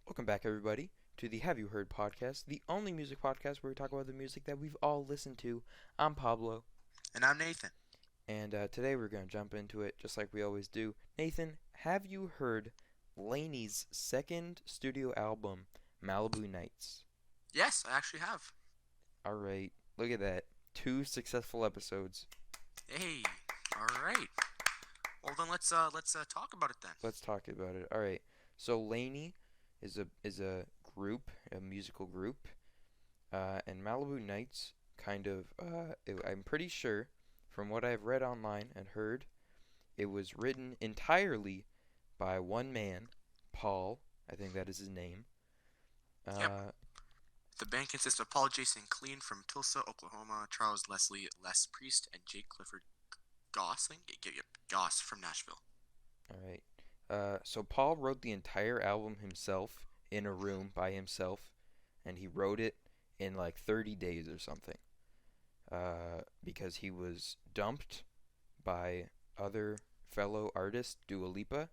Welcome back, everybody, to the Have You Heard podcast, the only music podcast where we talk about the music that we've all listened to. I'm Pablo, And I'm Nathan. and today we're going to jump into it just like we always do. Nathan, have you heard LANY's second studio album, Malibu Nights? Yes, I actually have. Alright, look at that. Two successful episodes. Hey, all right. Well then, let's talk about it then. Let's talk about it. Alright, so LANY is a group, a musical group, and Malibu Nights I'm pretty sure, from what I've read online and heard, it was written entirely by one man, Paul. I think that is his name. Yep. Uh, The band consists of Paul Jason Clean from Tulsa, Oklahoma, Charles Leslie Les Priest, and Jake Clifford Gosling. Yep, Goss from Nashville. all right. So Paul wrote the entire album himself in a room by himself, and he wrote it in like 30 days or something. Because he was dumped by other fellow artist Dua Lipa.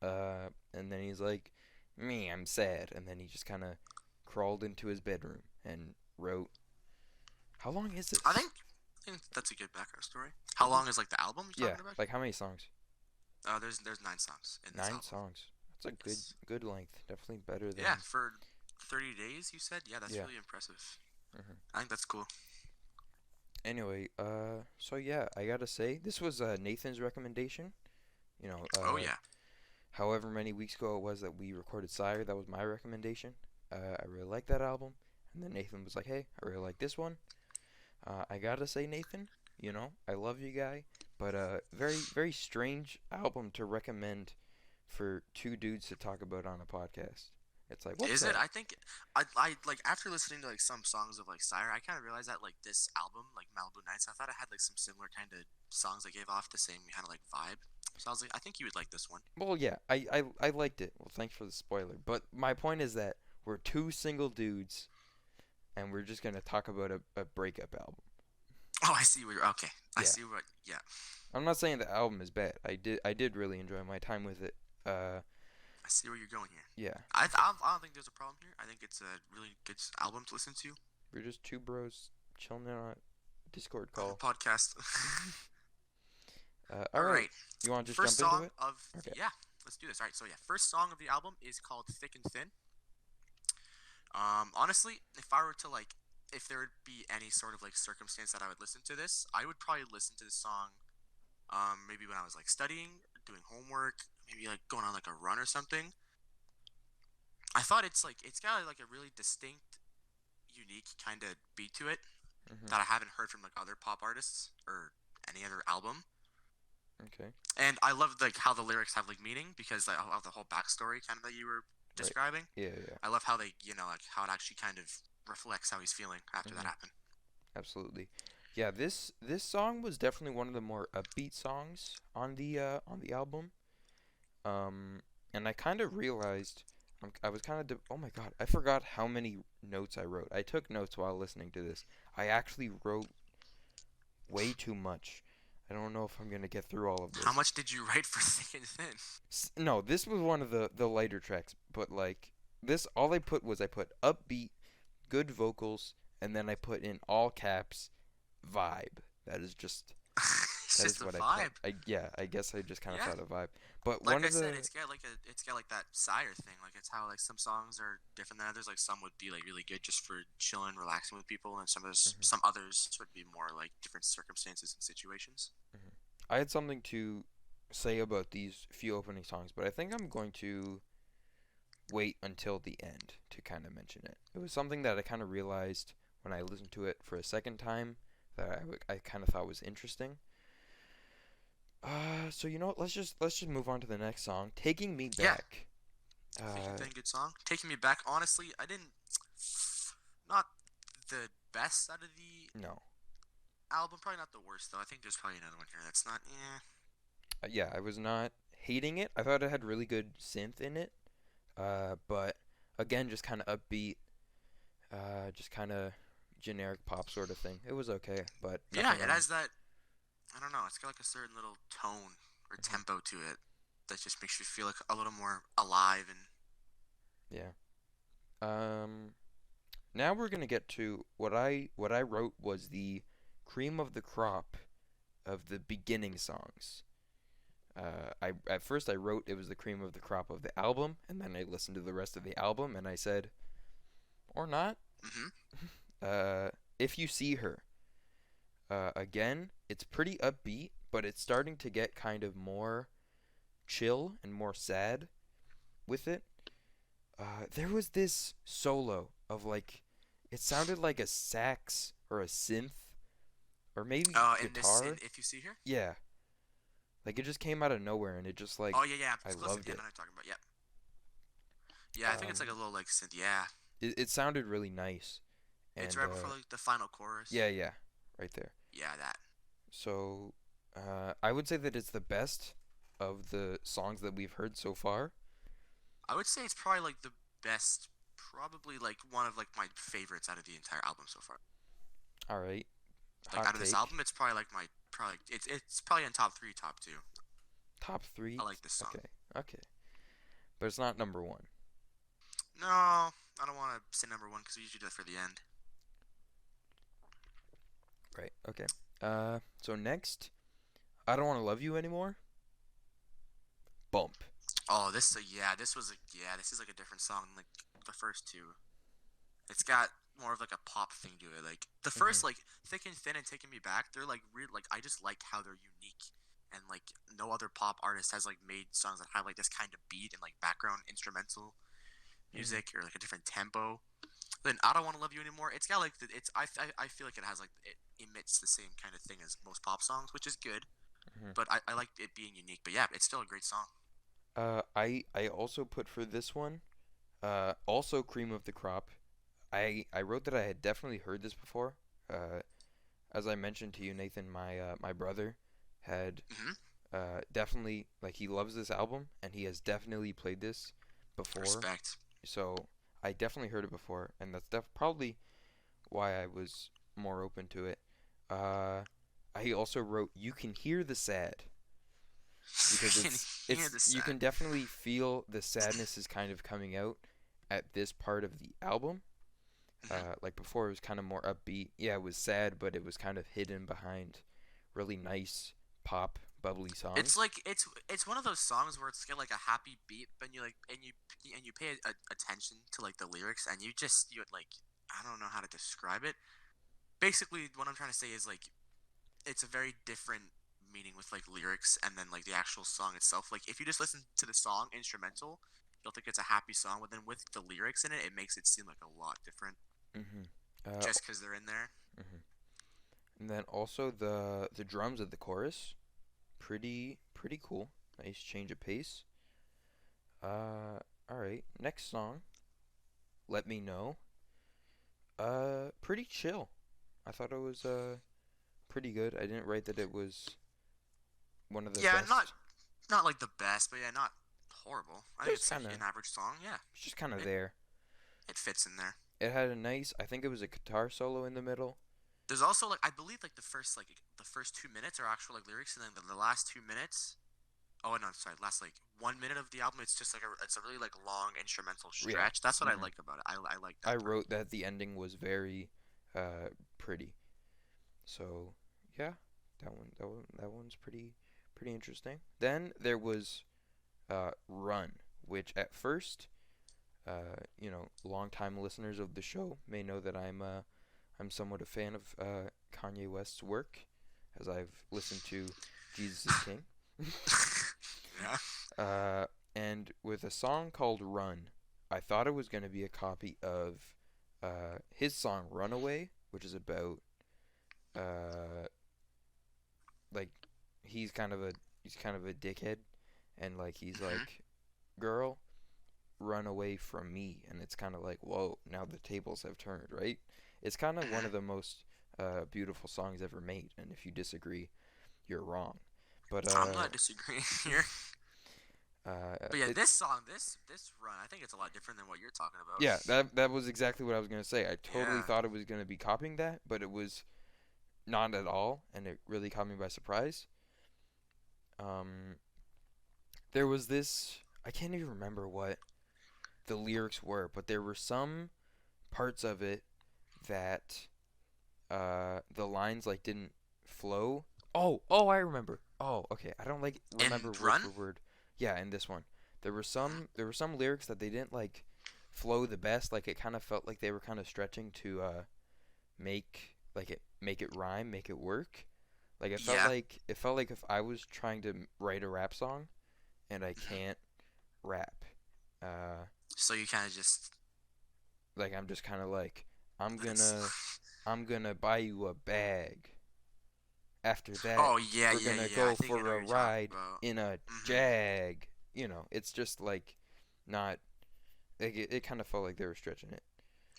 And then he's like, "Me, I'm sad," and then he just kind of crawled into his bedroom and wrote. How long is I this? think, I think that's a good background story. How long is like the album you're Yeah, talking about? like how many songs? There's 9 songs in this Nine album. songs. That's a good Yes. good length. Definitely better Yeah, than. for 30 days you said. Yeah, that's Yeah. really impressive. hmm I think that's cool. Anyway, so yeah, I gotta say this was Nathan's recommendation. You know, Oh yeah. however many weeks ago it was that we recorded Sire, that was my recommendation. I really like that album, and then Nathan was like, "Hey, I really like this one." I gotta say, Nathan, I love you, guy, but very very strange album to recommend for two dudes to talk about on a podcast. It's like, what's Is it? that? I think I like after listening to like some songs of like Sire, I kind of realized that like this album, like Malibu Nights, I thought it had like some similar kind of songs that gave off the same kind of like vibe. So I was like, I think you would like this one. Well, yeah, I liked it. Well, thanks for the spoiler. But my point is that we're two single dudes, and we're just gonna talk about a breakup album. Oh, I see where you're okay. I Yeah, see what. Yeah, I'm not saying the album is bad. I did really enjoy my time with it. Uh, I see where you're going here. yeah, I don't think there's a problem here. I think it's a really good album to listen to we're just two bros chilling on a Discord on the call. podcast. All All right, right, you want to just first jump into song it? of Okay. yeah, let's do this. All right, so yeah, first song of the album is called "Thick and Thin." Honestly, if I were to like, if there would be any sort of like circumstance that I would listen to this, I would probably listen to this song. Maybe when I was like studying, doing homework, maybe like going on like a run or something. I thought it's got like a really distinct, unique kind of beat to it Mhm. that I haven't heard from like other pop artists or any other album. Okay. And I love like how the lyrics have like meaning because like, of the whole backstory kind of that you were Right. describing. Yeah, yeah, I love how they like how it actually kind of reflects how he's feeling after that Mhm. happened. Absolutely. Yeah, this song was definitely one of the more upbeat songs on the album. Um, and I kind of realized I was kind of oh my God, I forgot how many notes I wrote. I took notes while listening to this. I actually wrote way too much. I don't know if I'm gonna get through all of How this. much did you write for Thick and Thin? No, this was one of the lighter tracks, but like this, all I put was I put upbeat, good vocals, and then I put in all caps vibe. That is just It's that just is a what I put. vibe. I guess I just kind of Yeah, thought of vibe. But like one I of said, the it's got like that sire thing. Like it's how like some songs are different than others. Like some would be like really good just for chilling, relaxing with people, and Mhm, some others would be more like different circumstances and situations. mhm. I had something to say about these few opening songs, but I think I'm going to wait until the end to kind of mention it. It was something that I kind of realized when I listened to it for a second time that I kind of thought was interesting. So you know what? Let's just move on to the next song, "Taking Me Yeah, Back." Thick and Uh, Thin, good song. Taking Me Back. Honestly, I didn't. Not the best out of the no, album. Probably not the worst though. I think there's probably another one here that's not. Yeah. yeah, I was not hating it. I thought it had really good synth in it. But again, just kind of upbeat, just kind of generic pop sort of thing. It was okay, but Yeah, nothing it on. has that. I don't know. It's got like a certain little tone or Mhm. tempo to it that just makes you feel like a little more alive and Yeah. Um, Now we're gonna get to what I wrote was the cream of the crop of the beginning songs. I at first I wrote it was the cream of the crop of the album, and then I listened to the rest of the album, and I said, or not. Hmm. Uh, if you see her, again, it's pretty upbeat, but it's starting to get kind of more chill and more sad with it. There was this solo of like, it sounded like a sax or a synth or maybe In this, in guitar. if you see here. Yeah, like it just came out of nowhere and it just like Oh yeah, yeah. I It's close. loved Yeah, I it. know what I'm talking about. Yeah, yeah. I think it's like a Um, little like synth. Yeah, it sounded really nice it's and right before like the final chorus. yeah, yeah, right there. Yeah, that. So I would say that it's the best of the songs that we've heard so far. I would say it's probably like the best, probably like one of like my favorites out of the entire album so far. All right, Like hot out of this take. album, it's probably like my probably it's probably in top three, top two. Top I three. like this song. Okay, okay, but it's not number one. No, I don't want to say number one because we usually do that for the end. Right. Okay. So next, I don't want to love you anymore. Bump. Oh, this yeah, this was a yeah, this is like a different song than like the first two. It's got more of like a pop thing to it. Like the Mhm. first like Thick and Thin and Taking Me Back, they're like real like I just like how they're unique and like no other pop artist has like made songs that have like this kind of beat and like background instrumental Mhm. music or like a different tempo. Then I don't want to love you anymore. It's got like I feel like it has like it emits the same kind of thing as most pop songs, which is good. Mhm. But I like it being unique. But yeah, it's still a great song. I also put for this one. Also cream of the crop. I wrote that I had definitely heard this before. Uh, as I mentioned to you, Nathan, my brother had Hmm. definitely like he loves this album and he has definitely played this before. Respect. So I definitely heard it before, and that's probably why I was more open to it. Uh, I also wrote "You Can Hear the Sad" because You can hear it's the you sad. can definitely feel the sadness is kind of coming out at this part of the album. Hmm. Like before, it was kind of more upbeat. Yeah, it was sad, but it was kind of hidden behind really nice pop, bubbly It's songs. like it's one of those songs where it's got like a happy beat, but you like and you pay attention to like the lyrics, and you like I don't know how to describe it. Basically, what I'm trying to say is like it's a very different meaning with like lyrics and then like the actual song itself. Like if you just listen to the song instrumental, you'll think it's a happy song, but then with the lyrics in it, it makes it seem like a lot different Mhm. Uh, just because they're in there. mhm. And then also the drums of the chorus, pretty cool. Nice change of pace. All right. Next song, "Let Me Know." Pretty chill. I thought it was pretty good. I didn't write that it was one of the Yeah, best. not like the best, but yeah, not horrible. I It think was it's kind of an average song. Yeah, just kind of it there. it fits in there. It had a nice, I think it was a guitar solo in the middle. There's also like I believe like the first 2 minutes are actual like lyrics, and then the last 2 minutes. Oh no, sorry, last like 1 minute of the album. It's just like it's a really like long instrumental Yeah. stretch. That's what I Hmm. like about it. I like I that part. wrote that the ending was very pretty. So, yeah, that one's pretty interesting. Then there was "Run," which at first, longtime listeners of the show may know that I'm somewhat a fan of Kanye West's work, as I've listened to "Jesus is King." Yeah. uh, and with a song called "Run," I thought it was going to be a copy of his song "Runaway," which is about uh, like he's kind of a he's kind of a dickhead, and like he's Hmm. like, "Girl, run away from me," and it's kind of like, whoa, now the tables have turned, right? It's kind of one Hmm. of the most beautiful songs ever made, and if you disagree, you're wrong. But I'm not disagreeing here. But yeah, it this song, this run, I think it's a lot different than what you're talking about. yeah, that was exactly what I was gonna say. I totally Yeah. thought it was gonna be copying that, but it was not at all, and it really caught me by surprise. Um, there was this, I can't even remember what. the lyrics were, but there were some parts of it that the lines like didn't flow. Oh, I remember. Oh, okay. I don't like remember And word for Run. word. Yeah, in this one, Mhm. there were some lyrics that they didn't like flow the best. Like it kind of felt like they were kind of stretching to make it rhyme, make it work. Like Yeah. it felt like if I was trying to write a rap song and I Mhm. can't rap, uh, So you kind of just. like I'm just kind of like I'm That's. gonna I'm gonna buy you a bag. After that, Oh yeah, we're yeah, gonna yeah. I go think I know for what a you're talking ride about. in a Mhm. Jag. You know, it's just like not. Like, it kind of felt like they were stretching it.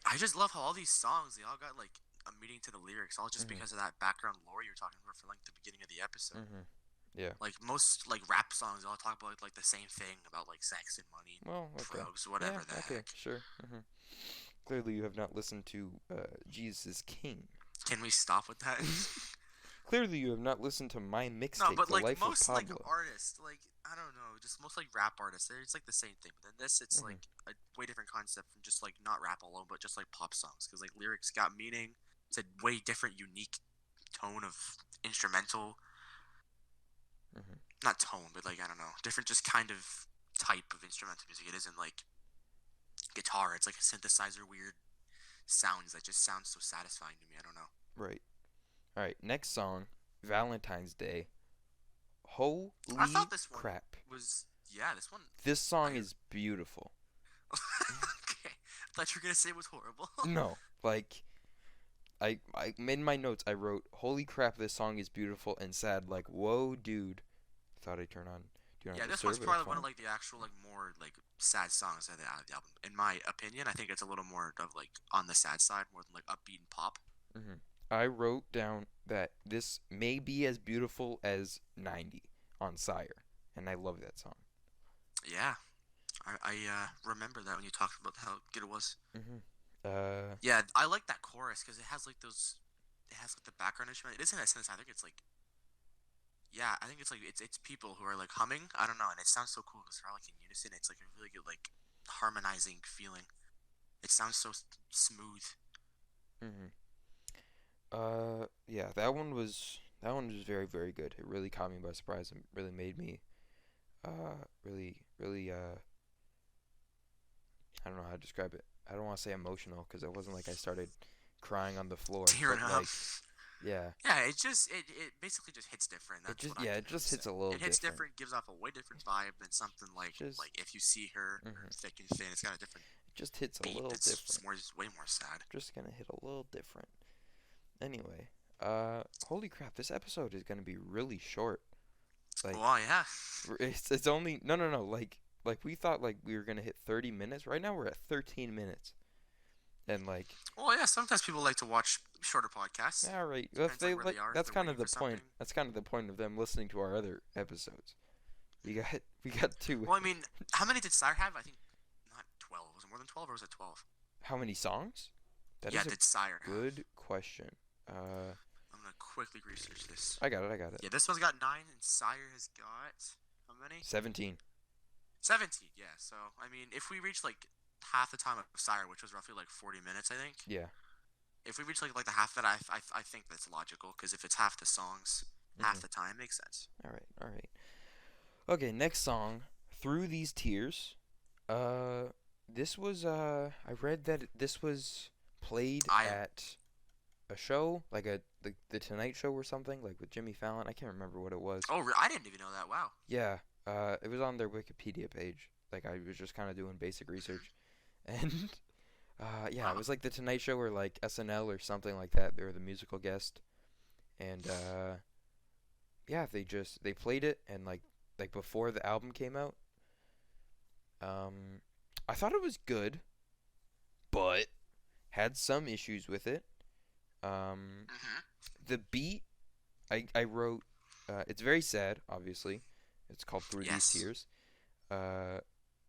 I just love how all these songs they all got like a meaning to the lyrics, all just Mhm. because of that background lore you were talking about for like the beginning of the episode. Mhm. Yeah. Like most like rap songs, they all talk about like the same thing about like sex and money, Well, okay. drugs, Yeah. whatever the Okay. heck. Sure. Clearly, you have not listened to Jesus King. Can we stop with that? Clearly, you have not listened to my No, mixtape, but The like Life of most like Pablo. artists, like I don't know, just most like rap artists, it's like the same thing. But then this, it's Mhm. like a way different concept from just like not rap alone, but just like pop songs, because like lyrics got meaning. It's a way different, unique tone of instrumental, Mhm. not tone, but like I don't know, different just kind of type of instrumental music. It isn't like guitar. It's like a synthesizer, weird sounds that just sound so satisfying to me. I don't know. Right. All right. Next song, Valentine's Day. I thought Holy this one crap! was yeah. This one This I song is beautiful. okay. I thought you were gonna say it was horrible. No, like I in my notes I wrote, "Holy crap, this song is beautiful and sad." Like, whoa, dude. Thought I'd turn on Do Not Yeah, this one's Disturb, but it's probably one of fine. like the actual like more like sad songs of the album. In my opinion, I think it's a little more of like on the sad side more than like upbeat and pop. hmm I wrote down that this may be as beautiful as 90 on Sire, and I love that song. Yeah, I remember that when you talked about how good it was. hmm Uh, Yeah, I like that chorus because it has like those. It has like the background instrument. It isn't a sense. I think it's like yeah. I think it's like it's people who are like humming. I don't know, and it sounds so cool because they're all like in unison. It's like a really good like harmonizing feeling. It sounds so smooth. hmm yeah, that one was very very good. It really caught me by surprise and really made me really I don't know how to describe it. I don't want to say emotional because it wasn't like I started crying on the floor, Tearing but up. like yeah, Yeah, it basically just hits different. it That's just what I yeah, can it really just say. hits a little It hits different. different, gives off a way different vibe than something Just like if you see her or mhm. thick and thin. It's got a different It just hits a beat. little That's different. more way more sad. Just gonna hit a little different. Anyway, holy crap, this episode is gonna be really short. Like, Well, yeah. it's only no. Like we thought like we were gonna hit 30 minutes. Right now we're at 13 minutes, and like, Well, yeah. Sometimes people like to watch shorter podcasts. all right, if Depends they like where they like, are. If that's they're kind of waiting the for point. something. That's kind of the point of them listening to our other episodes. We got two. Well, I mean, how many did Sire have? I think not 12. Was it more than 12 or was it 12? How many songs? That Yeah, is a did Sire have? good question. Uh, I'm gonna quickly research this. I got it. I got it. Yeah, this one's got 9, and Sire has got how many? 17. 17. Yeah. So I mean, if we reach like half the time of Sire, which was roughly like 40 minutes, I think. Yeah. If we reach like the half of it, I think that's logical because if it's half the songs, half Mhm. the time makes sense. All right. All right. Okay. Next song, Through These Tears. Uh, this was I read that this was played I at a show, like the Tonight Show or something, like with Jimmy Fallon. I can't remember what it was. I didn't even know that. Wow. Yeah, it was on their Wikipedia page. Like I was just kind of doing basic research, and yeah, it Wow. was like the Tonight Show or like SNL or something like that. They were the musical guest, and yeah, they played it, and like before the album came out. Um, I thought it was good, but had some issues with it. Um, Mhm. the beat I wrote it's very sad, obviously. It's called Through These Yes. Tears. Uh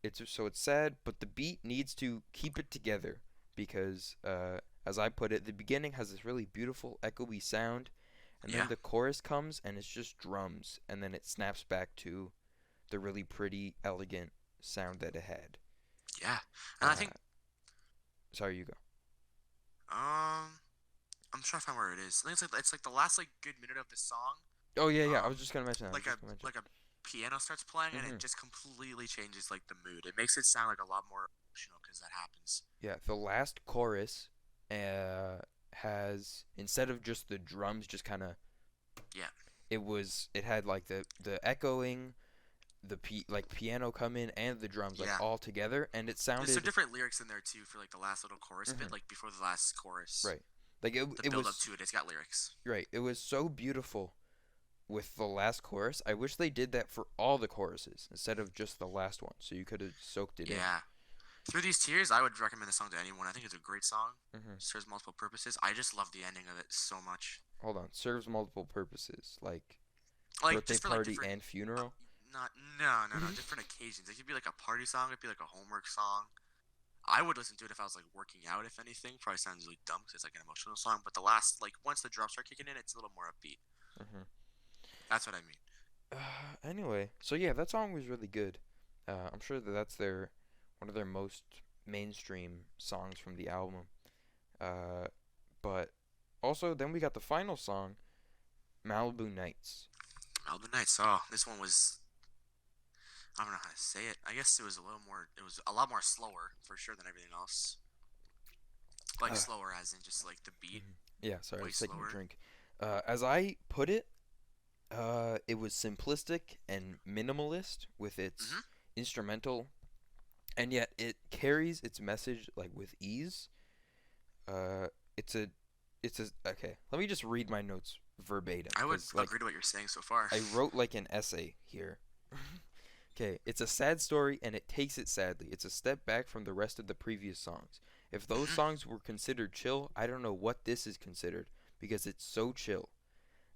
it's sad, but the beat needs to keep it together because as I put it, the beginning has this really beautiful echoey sound and then Yeah. the chorus comes and it's just drums and then it snaps back to the really pretty elegant sound that it had. Yeah, and I Uh, think sorry, you go. um I'm trying to find where it is. I think it's like the last like good minute of the song. Oh yeah, yeah. I was Um, just gonna mention that. I was like a just gonna mention. like a piano starts playing and it Hmm. just completely changes like the mood. It makes it sound like a lot more emotional because that happens. Yeah, the last chorus uh, has instead of just the drums, just kind of Yeah, it had like the echoing, like piano come in and the drums like yeah. all together, and it There's some sounded different lyrics in there too for like the last little chorus bit, hmm like before the last chorus. right, like The it build up was to it, it's got lyrics. right. It was so beautiful with the last chorus. I wish they did that for all the choruses instead of just the last one, so you could have soaked it in. Yeah. Through These Tears, I would recommend the song to anyone. I think it's a great song. Hmm. Serves multiple purposes. I just love the ending of it so much. Hold on, serves multiple purposes, like Like birthday just for like party different, and uh, funeral. not no different occasions. It could be like a party song. It'd be like a homework song. I would listen to it if I was like working out. If anything, probably sounds really dumb because it's like an emotional song. But the last, like once the drums start kicking in, it's a little more upbeat. Hmm. That's what I mean. Anyway, so yeah, that song was really good. I'm sure that that's their one of their most mainstream songs from the album. Uh, but also then we got the final song, Malibu Nights. Melbourne Nights. Oh, this one was. I don't know how to say it. I guess it was a little more. It was a lot more slower for sure than everything else. Like Uh, slower, as in just like the beat, yeah, sorry, I way was taking a slower. drink. As I put it, it was simplistic and minimalist with its Mm-hmm. instrumental, and yet it carries its message like with ease. Uh, it's a, it's a okay. Let me just read my notes verbatim, I would cause like agree to what you're saying so far. I wrote like an essay here. Okay, it's a sad story and it takes it sadly. It's a step back from the rest of the previous songs. If those Mm-hmm. songs were considered chill, I don't know what this is considered because it's so chill.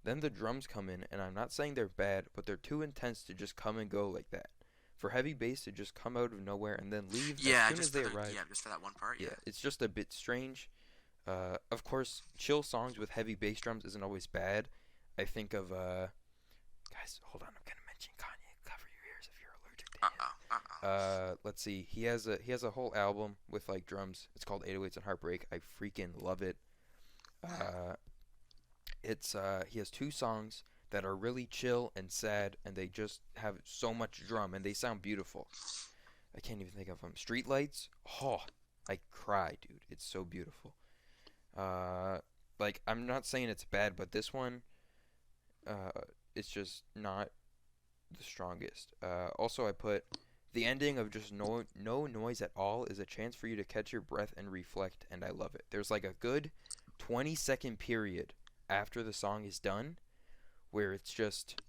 Then the drums come in, and I'm not saying they're bad, but they're too intense to just come and go like that. For heavy bass to just come out of nowhere and then leave as Yeah, soon as they arrive, just for that one part. yeah, Yeah. it's just a bit strange. Of course, chill songs with heavy bass drums isn't always bad. I think of guys, hold on, I'm gonna mention Kanye. Cover your ears if you're allergic to Uh him. oh. Uh oh. Let's see. He has a whole album with like drums. It's called 808s and Heartbreak. I freaking love it. Uh, it's he has two songs that are really chill and sad, and they just have so much drum, and they sound beautiful. I can't even think of them. Streetlights. Oh, I cry, dude. It's so beautiful. Uh, like I'm not saying it's bad, but this one, uh, it's just not the strongest. Also, I put the ending of just no noise at all is a chance for you to catch your breath and reflect, and I love it. There's like a good 20-second period after the song is done where it's just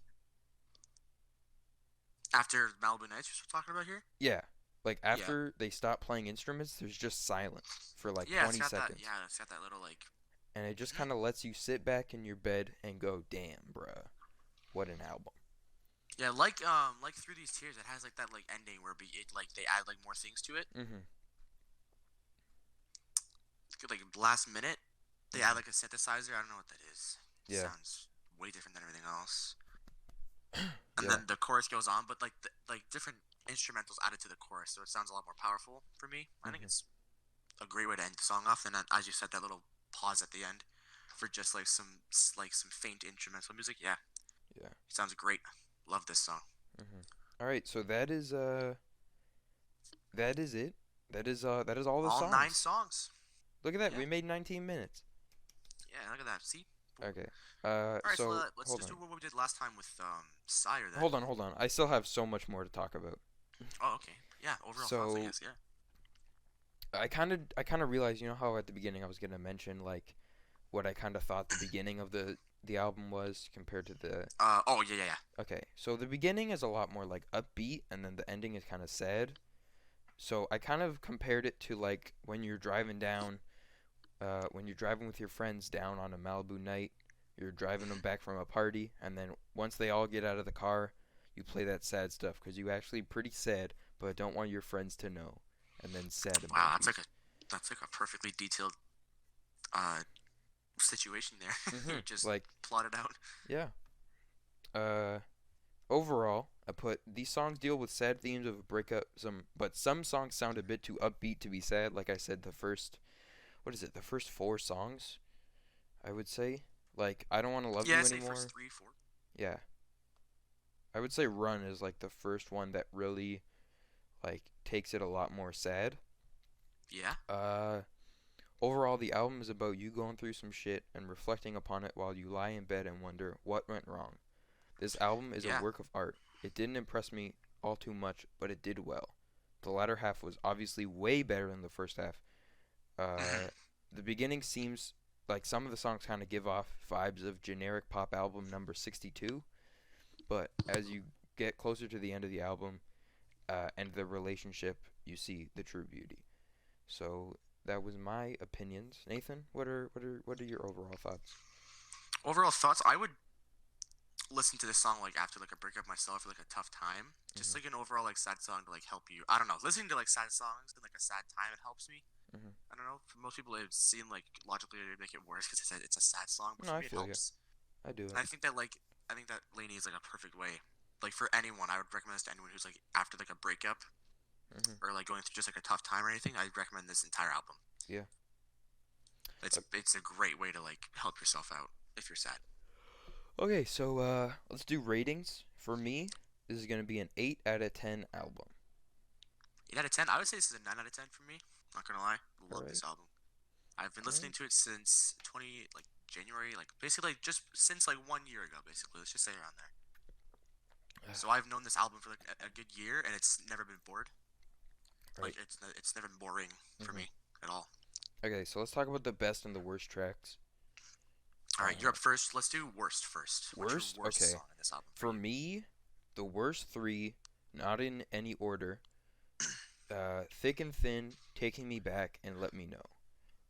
After Malibu Nights, you're talking about here? yeah, like Yeah. after they stop playing instruments, there's just silence for like Yeah, it's 20 got that. seconds, Yeah, it's got that little like. and it just Mhm. kind of lets you sit back in your bed and go, "Damn, bruh, what an album." Yeah, like Through These Tears, it has like that like ending where it like they add like more things to it. Mhm. Like last minute, they add Mhm. like a synthesizer. I don't know what that is. It Yeah. sounds way different than everything else. And Yeah. then the chorus goes on, but like different instrumentals added to the chorus, so it sounds a lot more powerful for me. I think Mhm. it's a great way to end the song off. And then, as you said, that little pause at the end for just like some faint instrumental music. Yeah, Yeah. sounds great. Love this song. Mhm. All right, so that is it. That is all the All nine songs. songs. Look at that. Yeah, We made 19 minutes. yeah. Look at that. See. Boom. Okay. All right, so So let's hold just on. do what we did last time with Sire then. Hold on. I still have so much more to talk about. Oh, okay. Yeah. Overall thoughts, I So guess. Yeah. I kind of realized, how at the beginning I was gonna mention like what I kind of thought the beginning of the album was compared to the. Oh yeah, yeah, yeah. Okay, so the beginning is a lot more like upbeat, and then the ending is kind of sad. So I kind of compared it to like when you're driving with your friends down on a Malibu night. You're driving them back from a party, and then once they all get out of the car, you play that sad stuff because you actually pretty sad, but don't want your friends to know. And then sad Wow, emojis. that's like a perfectly detailed uh situation there. You just Like plotted out. yeah. Uh, overall, I put these songs deal with sad themes of a breakup. But some songs sound a bit too upbeat to be sad. Like I said, the first what is it? The first four songs, I would say. Like I don't want to love Yeah, you I'd say first anymore. three, four. Yeah, I would say Run is like the first one that really like takes it a lot more sad. Yeah, Uh, Overall, the album is about you going through some shit and reflecting upon it while you lie in bed and wonder what went wrong. This album is a yeah. work of art. It didn't impress me all too much, but it did well. The latter half was obviously way better than the first half. Uh, the beginning seems like some of the songs kind of give off vibes of generic pop album number 62, but as you get closer to the end of the album and the relationship, you see the true beauty. So that was my opinions. Nathan, what are your overall thoughts? Overall thoughts, I would listen to this song like after like a breakup myself or like a tough time. Just Mhm. like an overall like sad song to like help you. I don't know. Listening to like sad songs in like a sad time, it helps me. Mhm. I don't know. For most people, it would seem like logically it would make it worse because it's a sad song. But No, for I me, it feel you. helps. I do And it. I think that LANY is like a perfect way. Like for anyone, I would recommend this to anyone who's like after like a breakup Mhm. or like going through just like a tough time or anything. I'd recommend this entire album. Yeah. It's a great way to like help yourself out if you're sad. Okay, so let's do ratings. For me, this is gonna be an 8 out of 10 album. 8 out of 10. I would say this is a 9 out of 10 for me. Not gonna lie, All love right. this album. I've been All listening right. to it since 20 like January, like basically like just since like 1 year ago. Basically, let's just say around there. So I've known this album for like a good year, and it's never been bored. Right. Like it's never been boring for Mhm. me at all. Okay, so let's talk about the best and the worst tracks. All right, you're Uh, up first. Let's do worst first. What's your Worst. worst Okay. song in this album for For you? me, the worst three, not in any order. Thick and Thin, Taking Me Back, and Let Me Know.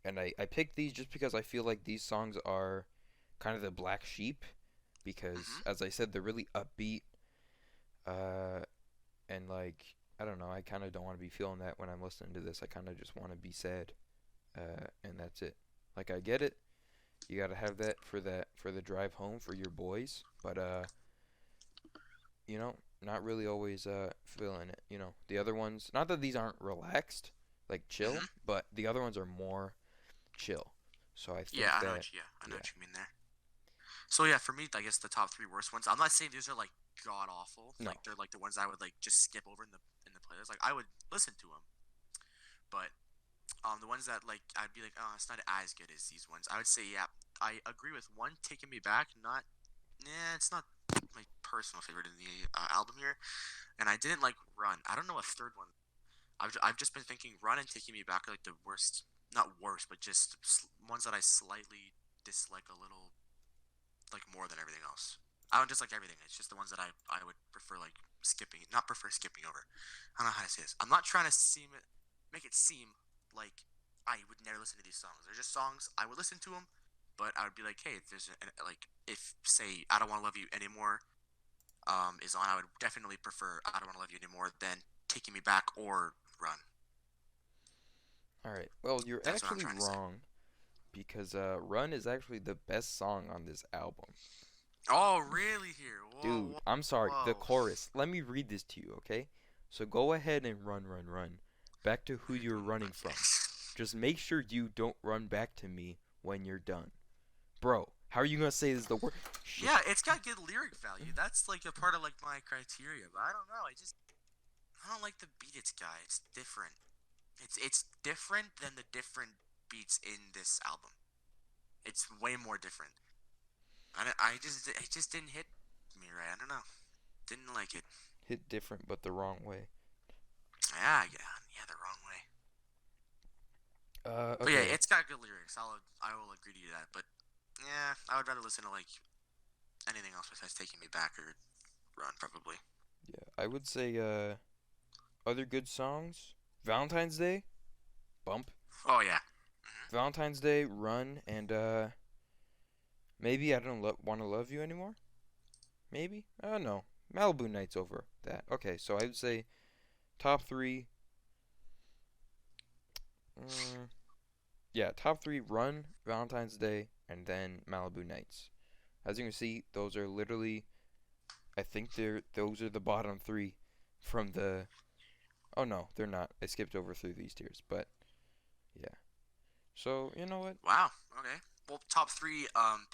And I picked these just because I feel like these songs are kind of the black sheep because, Mm-hmm. as I said, they're really upbeat. Uh, and like I don't know, I kind of don't want to be feeling that when I'm listening to this. I kind of just want to be sad, and that's it. Like I get it, you gotta have that for the drive home for your boys, but not really always feeling it. The other ones, not that these aren't relaxed, like chill, Mm-hmm. but the other ones are more chill. So I Yeah, think that I know yeah, what you mean there. So yeah, for me, I guess the top three worst ones. I'm not saying these are like god awful. no, Like they're like the ones I would like just skip over in the playlist. Like I would listen to them, but the ones that like I'd be like, oh, it's not as good as these ones. I would say, yeah, I agree with one, Taking Me Back. Not, yeah, it's not my personal favorite in the album here. And I didn't like Run. I don't know a third one. I've just been thinking Run and Taking Me Back are like the worst, not worst, but just ones that I slightly dislike a little, like more than everything else. I don't dislike everything. It's just the ones that I would prefer like skipping, not prefer skipping over. I don't know how to say this. I'm not trying to make it seem like I would never listen to these songs. They're just songs I would listen to them, but I would be like, hey, if there's like if say I don't want to love you anymore is on, I would definitely prefer I don't want to love you anymore than Taking Me Back or Run. all right. Well, you're That's what I'm actually trying to say. wrong because Run is actually the best song on this album. Oh, really? Here? Whoa, Dude, whoa, I'm sorry. The whoa. chorus. Let me read this to you, okay? So go ahead and run, run, run. Back to who You're you're doing running okay. from. Just make sure you don't run back to me when you're done. Bro, how are you gonna say this is the word? Shit. Yeah, it's got good lyric value. That's like a part of like my criteria, but I don't know. I don't like the beat it's got. It's different. It's different than the different beats in this album. It's way more different. I just it just didn't hit me right. I don't know. Didn't like it. Hit different but the wrong way. Yeah, the wrong way. But yeah, Okay. it's got good lyrics. I will agree to you that. But yeah, I would rather listen to like anything else besides Taking Me Back or Run probably. Yeah, I would say other good songs. Valentine's Day, Bump. Oh yeah. Valentine's Day, Run, and maybe I don't want to love you anymore. Maybe. No. Malibu Nights over that. Okay, so I would say top three. Mm, yeah, top three: Run, Valentine's Day, and then Malibu Nights. As you can see, those are literally I think those are the bottom three from the. Oh no, they're not. I skipped over through these tiers, but yeah. So you know what? Wow. Okay. Well, top three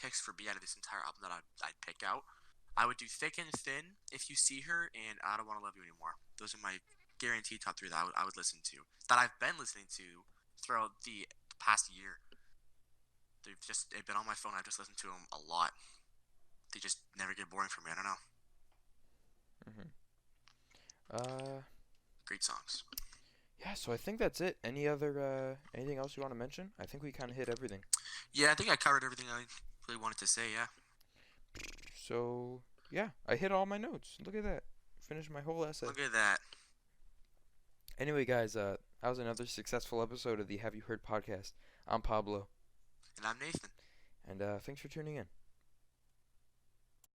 picks for B out of this entire album that I'd pick out. I would do Thick and Thin, If You See Her, and I Don't Want to Love You Anymore. Those are my guaranteed top three that I would listen to. That I've been listening to throughout the past year. They've been on my phone. I've just listened to them a lot. They just never get boring for me. I don't know. Hmm. Uh, Great songs. yeah. So I think that's it. Anything else you want to mention? I think we kind of hit everything. Yeah, I think I covered everything I really wanted to say. Yeah. So yeah, I hit all my notes. Look at that. Finished my whole essay. Look at that. Anyway, guys, that was another successful episode of the Have You Heard podcast. I'm Pablo, And I'm Nathan. and thanks for tuning in.